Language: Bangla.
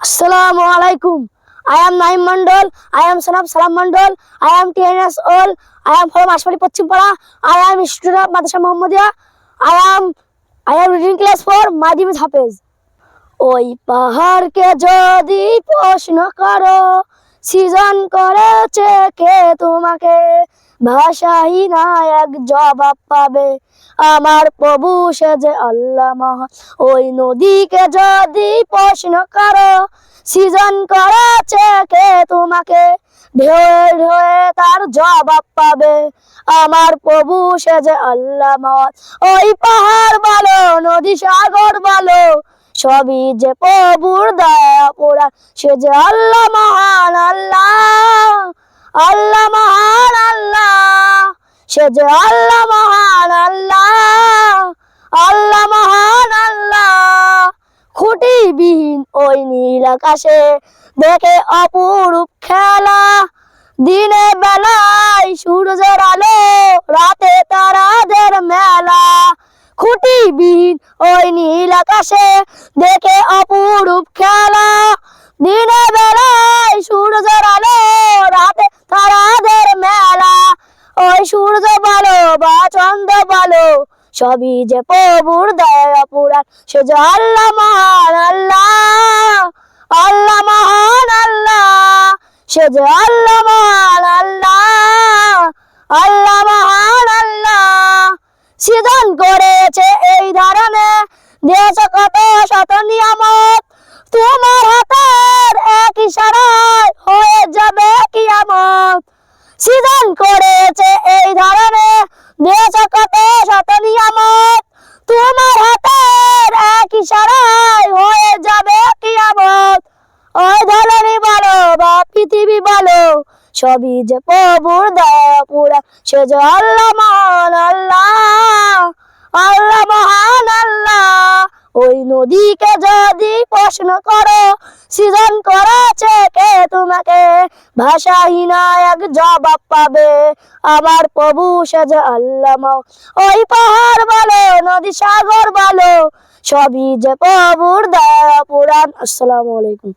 Assalamu alaikum. I am Naim Mandal. I am son of Salam Mandal. I am 10 years old. I am from Ashwali Pachhimpara. I am a student of Madrasa Muhammadiyya. I am reading class 4 Madi with Hafiz. ওই পাহাড়কে যদি প্রশ্ন করো সৃজন করেছে কে তোমাকে, ভাষাহীন এক জবাব পাবে আমার প্রভু সে যে আল্লাহ মহান। ওই নদীকে যদি প্রশ্ন করো সৃজন করেছে কে তোমাকে, ঢেউয়ে ঢেউয়ে তার জবাব পাবে আমার প্রভু সে যে আল্লাহ মহান। ওই পাহাড় বলো নদী সাগর বলো সবই যে প্রভুর দয়া পুরা, সে যে আল্লাহ মহান আল্লাহ, আল্লাহ মহান আল্লাহ, সে যে আল্লাহ মহান আল্লাহ, আল্লাহ মহান আল্লাহ। খুঁটিবিহীন ওই নীল আকাশে দেখে অপরূপ খেলা, দিনে বেলায় সূর্যের আলো রাতে তারাদের মেলা। খুঁটিবিহীন ওই নীল আকাশে দেখে অপরূপ খেলা, দিনে বেলায় সূর্যের আলো রাতে তারাদের মেলা। ওই সূর্য বলো বা চন্দ্র বলো সবই যে প্রভুর দয়া পুরাণ, সে যে আল্লাহ মহান আল্লাহ, আল্লাহ মহান আল্লাহ, সে যে আল্লাহ মহান আল্লাহ, আল্লাহ মহান আল্লাহ। সৃজন করেছে এই ধরনে দেশ কত শত নিয়ামত, তোমার হাতের এক ইশারায় হয়ে যাবে কিয়ামত। সৃজন করেছে এই ধরনে দেশ কত শত নিয়ামত, তোমার হাতের এক ইশারায় হয়ে যাবে কিয়ামত। ওই ধরনী বলো বা পৃথিবী বলো সবই যে প্রভুর দয়া পুরা, সে যে আল্লাহ মহান আল্লাহ, আল্লাহ মহান আল্লাহ। ওই নদীকে যদি প্রশ্ন করো সৃজন করেছে কে তোমাকে, ভাষাহীন এক জবাব পাবে আমার প্রভু সে যে আল্লাহ মহান। ওই পাহাড় বলো নদী সাগর বলো সবই যে প্রভুর দয়া পুরাণ। আসসালামু আলাইকুম।